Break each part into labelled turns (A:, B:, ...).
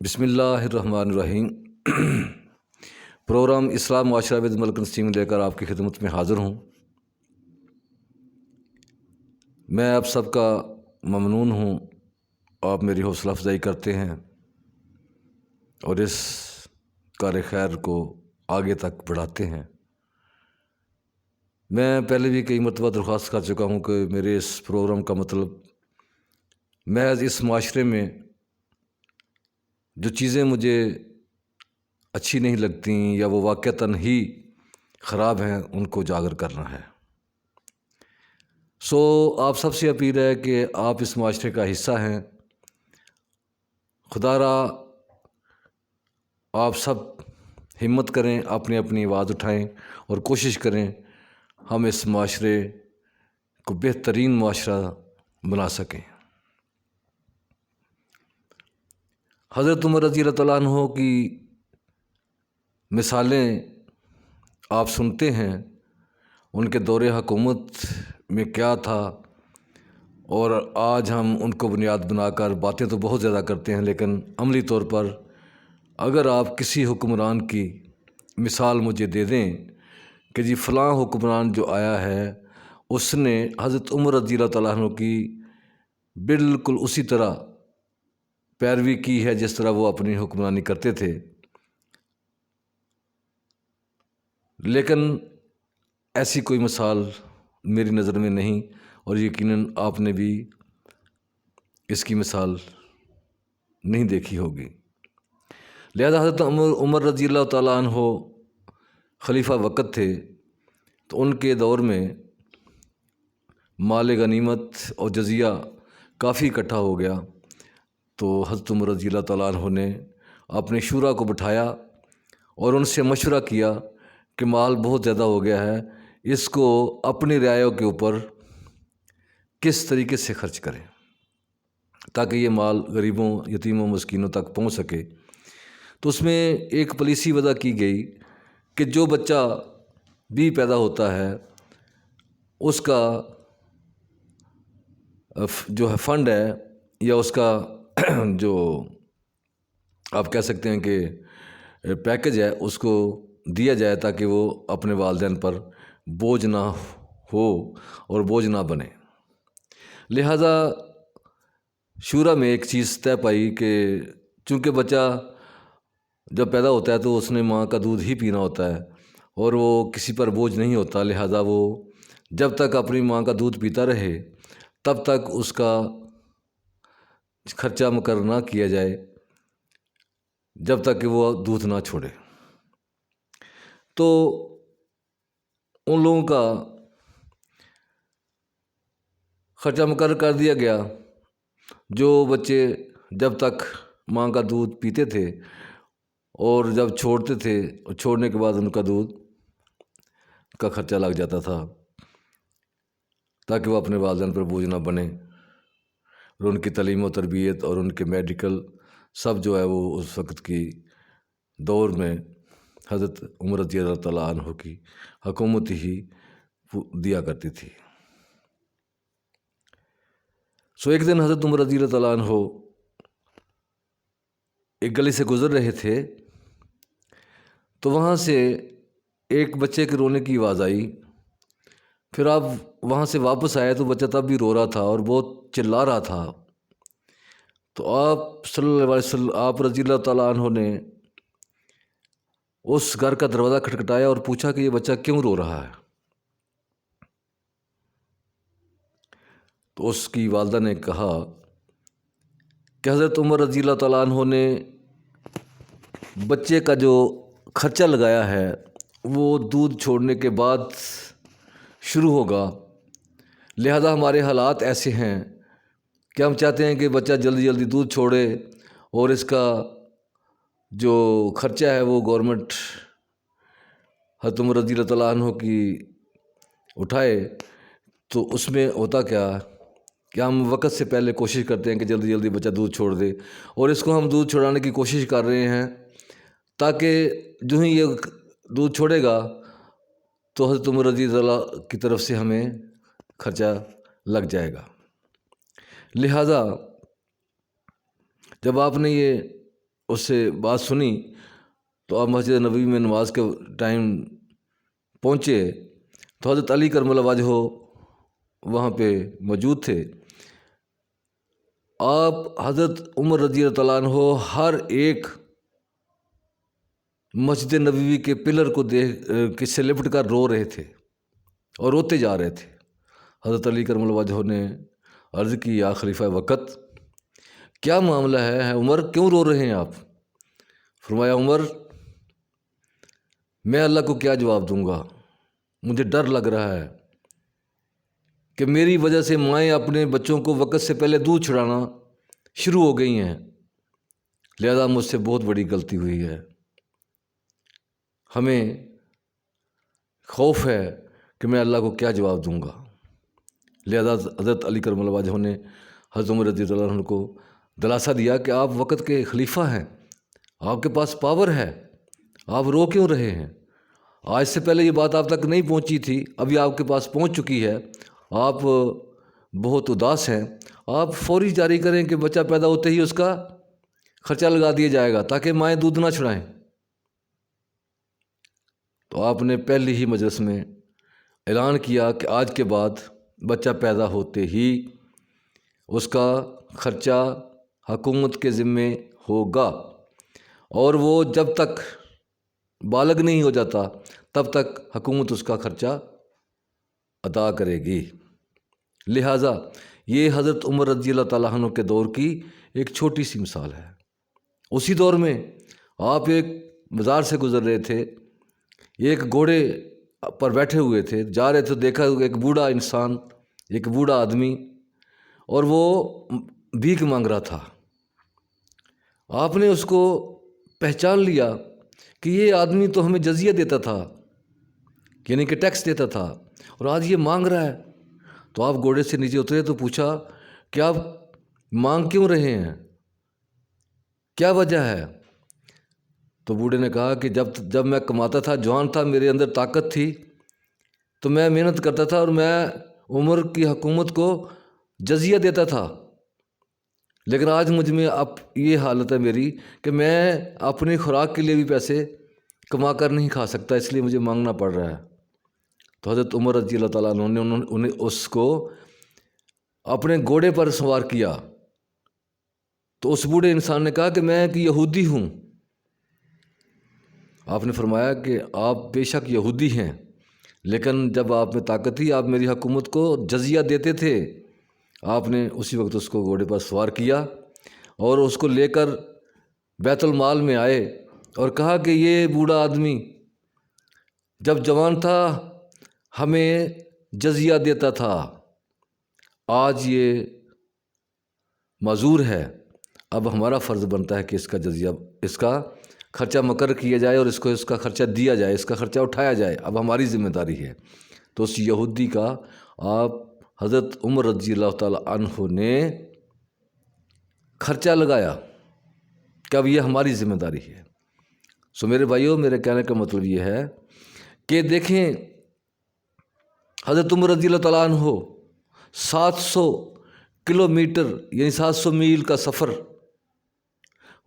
A: بسم اللہ الرحمن الرحیم۔ پروگرام اسلام معاشرہ ود ملک نسیم لے کر آپ کی خدمت میں حاضر ہوں۔ میں آپ سب کا ممنون ہوں، آپ میری حوصلہ افزائی کرتے ہیں اور اس کار خیر کو آگے تک بڑھاتے ہیں۔ میں پہلے بھی کئی مرتبہ درخواست کر چکا ہوں کہ میرے اس پروگرام کا مطلب محض اس معاشرے میں جو چیزیں مجھے اچھی نہیں لگتیں یا وہ واقعتاً ہی خراب ہیں ان کو اجاگر کرنا ہے۔ آپ سب سے اپیل ہے کہ آپ اس معاشرے کا حصہ ہیں۔ خدا را آپ سب ہمت کریں، اپنی اپنی آواز اٹھائیں اور کوشش کریں ہم اس معاشرے کو بہترین معاشرہ بنا سکیں۔ حضرت عمر رضی اللہ تعالیٰ عنہ کی مثالیں آپ سنتے ہیں، ان کے دور حکومت میں کیا تھا، اور آج ہم ان کو بنیاد بنا کر باتیں تو بہت زیادہ کرتے ہیں، لیکن عملی طور پر اگر آپ کسی حکمران کی مثال مجھے دے دیں کہ جی فلاں حکمران جو آیا ہے اس نے حضرت عمر رضی اللہ تعالیٰ عنہ کی بالکل اسی طرح پیروی کی ہے جس طرح وہ اپنی حکمرانی کرتے تھے، لیکن ایسی کوئی مثال میری نظر میں نہیں، اور یقیناً آپ نے بھی اس کی مثال نہیں دیکھی ہوگی۔ لہذا حضرت عمر رضی اللہ تعالیٰ عنہ خلیفہ وقت تھے، تو ان کے دور میں مال غنیمت اور جزیہ کافی اکٹھا ہو گیا، تو حضرت عمر رضی اللہ تعالیٰ عنہ نے اپنے شورا کو بٹھایا اور ان سے مشورہ کیا کہ مال بہت زیادہ ہو گیا ہے، اس کو اپنی رعایا کے اوپر کس طریقے سے خرچ کریں تاکہ یہ مال غریبوں، یتیموں، مسکینوں تک پہنچ سکے۔ تو اس میں ایک پالیسی وضع کی گئی کہ جو بچہ بھی پیدا ہوتا ہے اس کا جو ہے فنڈ ہے یا اس کا جو آپ کہہ سکتے ہیں کہ پیکج ہے اس کو دیا جائے تاکہ وہ اپنے والدین پر بوجھ نہ ہو اور بوجھ نہ بنے۔ لہذا شورا میں ایک چیز طے پائی کہ چونکہ بچہ جب پیدا ہوتا ہے تو اس نے ماں کا دودھ ہی پینا ہوتا ہے اور وہ کسی پر بوجھ نہیں ہوتا، لہذا وہ جب تک اپنی ماں کا دودھ پیتا رہے تب تک اس کا خرچہ مقرر نہ کیا جائے جب تک کہ وہ دودھ نہ چھوڑے۔ تو ان لوگوں کا خرچہ مقرر کر دیا گیا، جو بچے جب تک ماں کا دودھ پیتے تھے اور جب چھوڑتے تھے اور چھوڑنے کے بعد ان کا دودھ کا خرچہ لگ جاتا تھا تاکہ وہ اپنے والدین پر بوجھ نہ بنے، اور ان کی تعلیم و تربیت اور ان کے میڈیکل سب جو ہے وہ اس وقت کی دور میں حضرت عمر رضی اللہ تعالیٰ عنہ کی حکومت ہی دیا کرتی تھی۔ ایک دن حضرت عمر رضی اللہ تعالیٰ عنہ ایک گلی سے گزر رہے تھے، تو وہاں سے ایک بچے کے رونے کی آواز آئی۔ پھر آپ وہاں سے واپس آئے تو بچہ تب بھی رو رہا تھا اور بہت چلا رہا تھا، تو آپ صلی اللہ علیہ وسلم آپ رضی اللہ تعالیٰ عنہ نے اس گھر کا دروازہ کھٹکھٹایا اور پوچھا کہ یہ بچہ کیوں رو رہا ہے؟ تو اس کی والدہ نے کہا کہ حضرت عمر رضی اللہ تعالیٰ عنہ نے بچے کا جو خرچہ لگایا ہے وہ دودھ چھوڑنے کے بعد شروع ہوگا، لہذا ہمارے حالات ایسے ہیں کہ ہم چاہتے ہیں کہ بچہ جلدی جلدی دودھ چھوڑے اور اس کا جو خرچہ ہے وہ گورنمنٹ حضرت عمر رضی اللہ تعالیٰ عنہ کی اٹھائے۔ تو اس میں ہوتا کیا کہ ہم وقت سے پہلے کوشش کرتے ہیں کہ جلدی جلدی بچہ دودھ چھوڑ دے، اور اس کو ہم دودھ چھوڑانے کی کوشش کر رہے ہیں تاکہ جو ہی یہ دودھ چھوڑے گا تو حضرت عمر رضی اللہ کی طرف سے ہمیں خرچہ لگ جائے گا۔ لہٰذا جب آپ نے یہ اس سے بات سنی تو آپ مسجد نبوی میں نماز کے ٹائم پہنچے تو حضرت علی کرم اللہ وجہہ وہاں پہ موجود تھے۔ آپ حضرت عمر رضی اللہ تعالیٰ عنہ ہر ایک مسجد نبوی کے پلر کو دیکھ کس سے لپٹ کر رو رہے تھے اور روتے جا رہے تھے۔ حضرت علی کرم اللہ وجہہ نے عرض کی یا خلیفہ وقت کیا معاملہ ہے عمر، کیوں رو رہے ہیں آپ؟ فرمایا عمر میں اللہ کو کیا جواب دوں گا، مجھے ڈر لگ رہا ہے کہ میری وجہ سے مائیں اپنے بچوں کو وقت سے پہلے دودھ چھڑانا شروع ہو گئی ہیں، لہذا مجھ سے بہت بڑی غلطی ہوئی ہے، ہمیں خوف ہے کہ میں اللہ کو کیا جواب دوں گا۔ لہذا حضرت علی کرم اللہ وجہہ نے حضرت عمر رضی اللہ عنہ کو دلاسا دیا کہ آپ وقت کے خلیفہ ہیں، آپ کے پاس پاور ہے، آپ رو کیوں رہے ہیں؟ آج سے پہلے یہ بات آپ تک نہیں پہنچی تھی، ابھی آپ کے پاس پہنچ چکی ہے، آپ بہت اداس ہیں، آپ فوری جاری کریں کہ بچہ پیدا ہوتے ہی اس کا خرچہ لگا دیا جائے گا تاکہ مائیں دودھ نہ چھڑائیں۔ تو آپ نے پہلی ہی مجلس میں اعلان کیا کہ آج کے بعد بچہ پیدا ہوتے ہی اس کا خرچہ حکومت کے ذمے ہوگا، اور وہ جب تک بالغ نہیں ہو جاتا تب تک حکومت اس کا خرچہ ادا کرے گی۔ لہٰذا یہ حضرت عمر رضی اللہ تعالیٰ عنہ کے دور کی ایک چھوٹی سی مثال ہے۔ اسی دور میں آپ ایک بازار سے گزر رہے تھے، ایک گھوڑے پر بیٹھے ہوئے تھے، جا رہے تھے، دیکھا ایک بوڑھا انسان، ایک بوڑھا آدمی، اور وہ بھیک مانگ رہا تھا۔ آپ نے اس کو پہچان لیا کہ یہ آدمی تو ہمیں جزیہ دیتا تھا، یعنی کہ ٹیکس دیتا تھا، اور آج یہ مانگ رہا ہے۔ تو آپ گھوڑے سے نیچے اترے تو پوچھا کہ آپ مانگ کیوں رہے ہیں، کیا وجہ ہے؟ تو بوڑھے نے کہا کہ جب میں کماتا تھا، جوان تھا، میرے اندر طاقت تھی، تو میں محنت کرتا تھا اور میں عمر کی حکومت کو جزیہ دیتا تھا، لیکن آج مجھ میں اب یہ حالت ہے میری کہ میں اپنی خوراک کے لیے بھی پیسے کما کر نہیں کھا سکتا، اس لیے مجھے مانگنا پڑ رہا ہے۔ تو حضرت عمر رضی اللہ تعالیٰ عنہ نے انہیں اس کو اپنے گھوڑے پر سوار کیا۔ تو اس بوڑھے انسان نے کہا کہ میں ایک یہودی ہوں۔ آپ نے فرمایا کہ آپ بے شک یہودی ہیں، لیکن جب آپ میں طاقت تھی آپ میری حکومت کو جزیہ دیتے تھے۔ آپ نے اسی وقت اس کو گھوڑے پر سوار کیا اور اس کو لے کر بیت المال میں آئے اور کہا کہ یہ بوڑھا آدمی جب جوان تھا ہمیں جزیہ دیتا تھا، آج یہ معذور ہے، اب ہمارا فرض بنتا ہے کہ اس کا جزیہ، اس کا خرچہ مقرر کیا جائے اور اس کو اس کا خرچہ دیا جائے، اس کا خرچہ اٹھایا جائے، اب ہماری ذمہ داری ہے۔ تو اس یہودی کا آپ حضرت عمر رضی اللہ تعالیٰ عنہ نے خرچہ لگایا کہ اب یہ ہماری ذمہ داری ہے۔ سو میرے بھائیوں، میرے کہنے کا مطلب یہ ہے کہ دیکھیں حضرت عمر رضی اللہ تعالیٰ عنہ 700 کلومیٹر یعنی 700 میل کا سفر،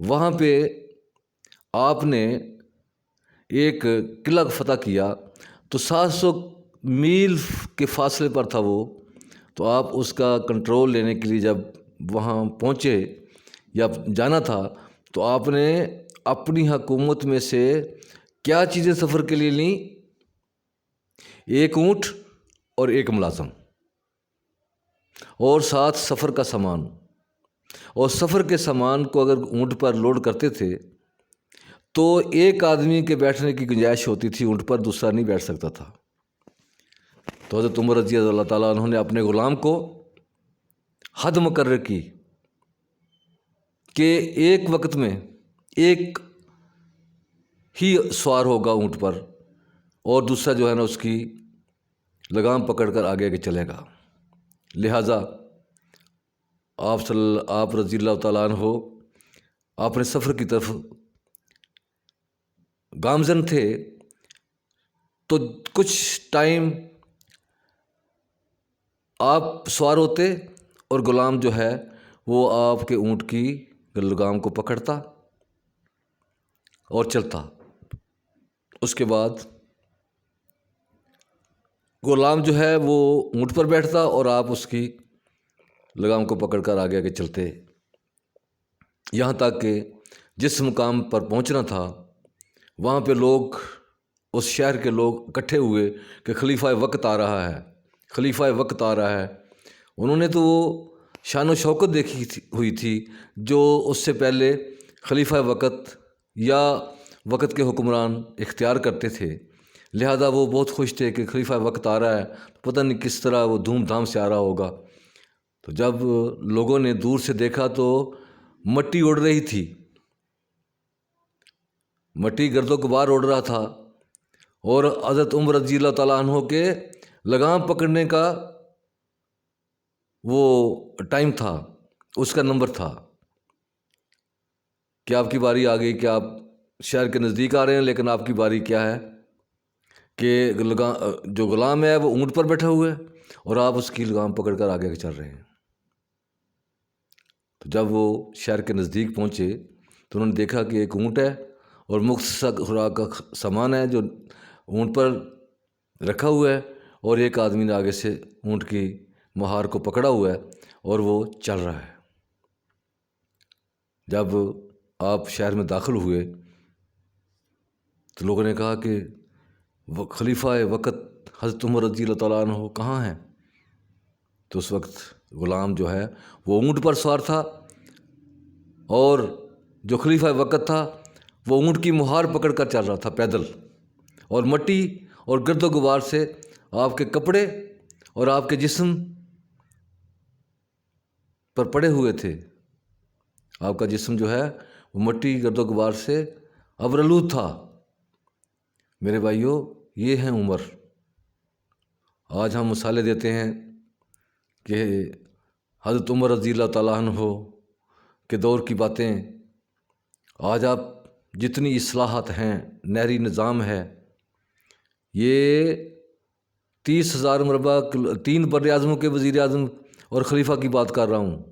A: وہاں پہ آپ نے ایک قلعہ فتح کیا، تو 700 میل کے فاصلے پر تھا وہ، تو آپ اس کا کنٹرول لینے کے لیے جب وہاں پہنچے یا جانا تھا تو آپ نے اپنی حکومت میں سے کیا چیزیں سفر کے لیے لیں؟ ایک اونٹ اور ایک ملازم، اور ساتھ سفر کا سامان، اور سفر کے سامان کو اگر اونٹ پر لوڈ کرتے تھے تو ایک آدمی کے بیٹھنے کی گنجائش ہوتی تھی، اونٹ پر دوسرا نہیں بیٹھ سکتا تھا۔ تو حضرت عمر رضی اللہ تعالیٰ عنہ نے اپنے غلام کو حد مقرر کی کہ ایک وقت میں ایک ہی سوار ہوگا اونٹ پر، اور دوسرا جو ہے نا اس کی لگام پکڑ کر آگے آگے چلے گا۔ لہٰذا آپ رضی اللہ تعالیٰ عنہ آپ نے سفر کی طرف گامزن تھے، تو کچھ ٹائم آپ سوار ہوتے اور غلام جو ہے وہ آپ کے اونٹ کی لگام کو پکڑتا، اور چلتا۔ اس کے بعد غلام جو ہے وہ اونٹ پر بیٹھتا اور آپ اس کی لگام کو پکڑ کر آگے آگے چلتے، یہاں تک کہ جس مقام پر پہنچنا تھا وہاں پہ لوگ، اس شہر کے لوگ اکٹھے ہوئے کہ خلیفہ وقت آ رہا ہے، خلیفہ وقت آ رہا ہے۔ انہوں نے تو وہ شان و شوکت دیکھی ہوئی تھی جو اس سے پہلے خلیفہ وقت یا وقت کے حکمران اختیار کرتے تھے، لہذا وہ بہت خوش تھے کہ خلیفہ وقت آ رہا ہے، پتہ نہیں کس طرح وہ دھوم دھام سے آ رہا ہوگا۔ تو جب لوگوں نے دور سے دیکھا تو مٹی اڑ رہی تھی، مٹی گرد و غبار اڑ رہا تھا، اور حضرت عمر رضی اللہ تعالیٰ عنہ کے لگام پکڑنے کا وہ ٹائم تھا، اس کا نمبر تھا کہ آپ کی باری آ گئی، کہ آپ شہر کے نزدیک آ رہے ہیں، لیکن آپ کی باری کیا ہے کہ جو غلام ہے وہ اونٹ پر بیٹھا ہوا ہے اور آپ اس کی لگام پکڑ کر آگے چل رہے ہیں۔ تو جب وہ شہر کے نزدیک پہنچے تو انہوں نے دیکھا کہ ایک اونٹ ہے اور مختصر خوراک کا سامان ہے جو اونٹ پر رکھا ہوا ہے، اور ایک آدمی نے آگے سے اونٹ کی مہار کو پکڑا ہوا ہے اور وہ چل رہا ہے۔ جب آپ شہر میں داخل ہوئے تو لوگوں نے کہا کہ خلیفہ وقت حضرت عمر رضی اللہ تعالیٰ عنہ کہاں ہیں؟ تو اس وقت غلام جو ہے وہ اونٹ پر سوار تھا، اور جو خلیفہ وقت تھا وہ اونٹ کی مہار پکڑ کر چل رہا تھا پیدل، اور مٹی اور گرد و غبار سے آپ کے کپڑے اور آپ کے جسم پر پڑے ہوئے تھے۔ آپ کا جسم جو ہے وہ مٹی گرد و غبار سے ابرآلود تھا۔ میرے بھائیوں، یہ ہیں عمر۔ آج ہم مثالیں دیتے ہیں کہ حضرت عمر رضی اللہ تعالیٰ عنہ کے دور کی باتیں، آج آپ جتنی اصلاحات ہیں، نہری نظام ہے، یہ 30,000 مربع 3 بر اعظموں کے وزیر اعظم اور خلیفہ کی بات کر رہا ہوں،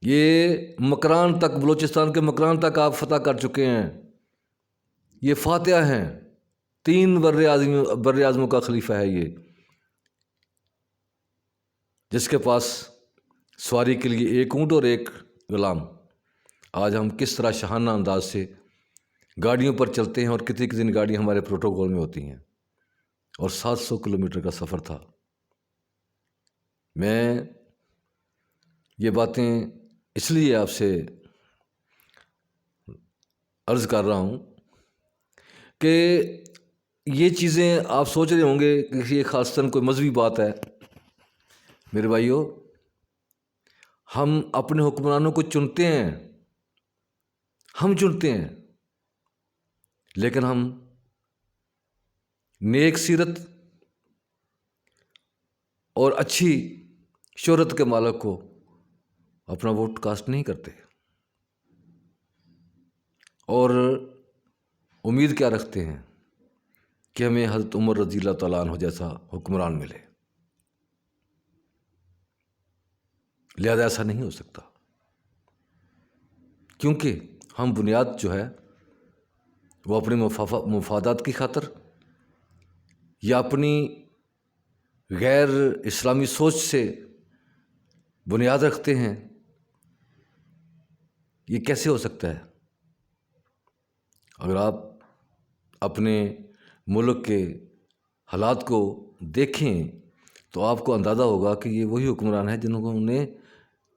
A: یہ مکران تک، بلوچستان کے مکران تک آپ فتح کر چکے ہیں، یہ فاتحہ ہیں، 3 بر اعظموں کا خلیفہ ہے یہ، جس کے پاس سواری کے لیے ایک اونٹ اور ایک غلام۔ آج ہم کس طرح شاہانہ انداز سے گاڑیوں پر چلتے ہیں، اور کتنی کتنی گاڑیاں ہمارے پروٹوکول میں ہوتی ہیں، اور 700 کلومیٹر کا سفر تھا۔ میں یہ باتیں اس لیے آپ سے عرض کر رہا ہوں کہ یہ چیزیں آپ سوچ رہے ہوں گے کہ یہ خاصتاً کوئی مذہبی بات ہے۔ میرے بھائیوں، ہم اپنے حکمرانوں کو چنتے ہیں، ہم چنتے ہیں، لیکن ہم نیک سیرت اور اچھی شہرت کے مالک کو اپنا ووٹ کاسٹ نہیں کرتے، اور امید کیا رکھتے ہیں کہ ہمیں حضرت عمر رضی اللہ تعالیٰ عنہ جیسا حکمران ملے۔ لہذا ایسا نہیں ہو سکتا، کیونکہ ہم بنیاد جو ہے وہ اپنے مفادات کی خاطر یا اپنی غیر اسلامی سوچ سے بنیاد رکھتے ہیں۔ یہ کیسے ہو سکتا ہے؟ اگر آپ اپنے ملک کے حالات کو دیکھیں تو آپ کو اندازہ ہوگا کہ یہ وہی حکمران ہیں جنہوں نے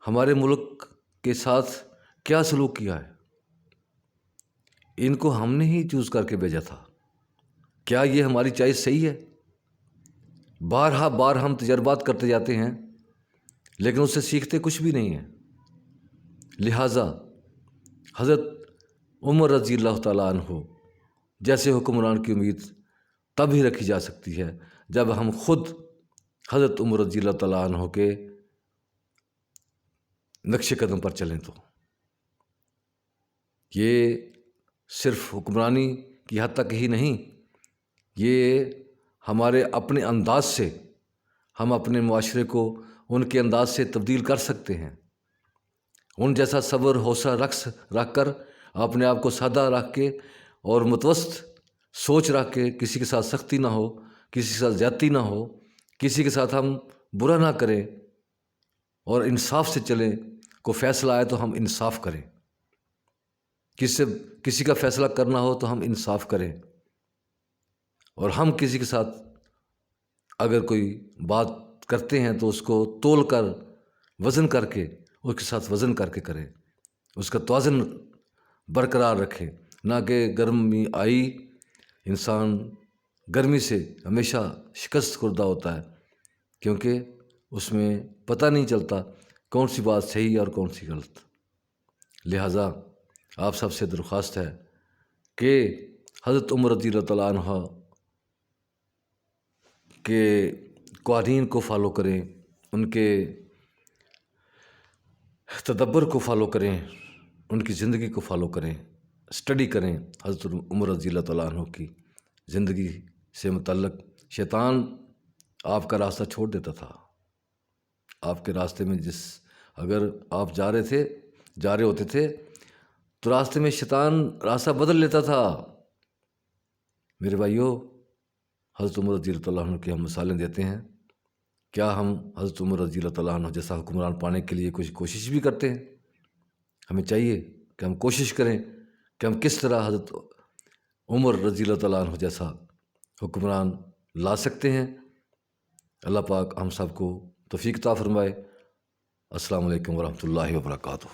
A: ہمارے ملک کے ساتھ کیا سلوک کیا ہے۔ ان کو ہم نے ہی چوز کر کے بھیجا تھا۔ کیا یہ ہماری چوائس صحیح ہے؟ بار ہم تجربات کرتے جاتے ہیں، لیکن اس سے سیکھتے کچھ بھی نہیں ہیں۔ لہٰذا حضرت عمر رضی اللہ تعالیٰ عنہ جیسے حکمران کی امید تب ہی رکھی جا سکتی ہے جب ہم خود حضرت عمر رضی اللہ تعالیٰ عنہ کے نقش قدم پر چلیں۔ تو یہ صرف حکمرانی کی حد تک ہی نہیں، یہ ہمارے اپنے انداز سے ہم اپنے معاشرے کو ان کے انداز سے تبدیل کر سکتے ہیں۔ ان جیسا صبر حوصلہ رکھ کر اپنے آپ کو سادہ رکھ کے اور متوسط سوچ رکھ کے کسی کے ساتھ سختی نہ ہو، کسی کے ساتھ زیادتی نہ ہو، کسی کے ساتھ ہم برا نہ کریں اور انصاف سے چلیں۔ کوئی فیصلہ آئے تو ہم انصاف کریں، کسی کا فیصلہ کرنا ہو تو ہم انصاف کریں، اور ہم کسی کے ساتھ اگر کوئی بات کرتے ہیں تو اس کو تول کر وزن کر کے اس کے ساتھ وزن کر کے کریں، اس کا توازن برقرار رکھیں، نہ کہ گرمی آئی انسان گرمی سے ہمیشہ شکست خوردہ ہوتا ہے، کیونکہ اس میں پتہ نہیں چلتا کون سی بات صحیح اور کون سی غلط۔ لہٰذا آپ سب سے درخواست ہے کہ حضرت عمر رضی اللہ تعالیٰ عنہ کے قوانین کو فالو کریں، ان کے تدبر کو فالو کریں، ان کی زندگی کو فالو کریں، اسٹڈی کریں حضرت عمر رضی اللہ تعالیٰ عنہ کی زندگی سے متعلق۔ شیطان آپ کا راستہ چھوڑ دیتا تھا، آپ کے راستے میں اگر آپ جا رہے ہوتے تھے تو راستے میں شیطان راستہ بدل لیتا تھا۔ میرے بھائیو، حضرت عمر رضی اللہ عنہ کی ہم مثالیں دیتے ہیں، کیا ہم حضرت عمر رضی اللہ تعالیٰ عنہ جیسا حکمران پانے کے لیے کچھ کوشش بھی کرتے ہیں؟ ہمیں چاہیے کہ ہم کوشش کریں کہ ہم کس طرح حضرت عمر رضی اللہ تعالیٰ عنہ جیسا حکمران لا سکتے ہیں۔ اللہ پاک ہم سب کو توفیق عطا فرمائے۔ السلام علیکم ورحمۃ اللہ وبرکاتہ۔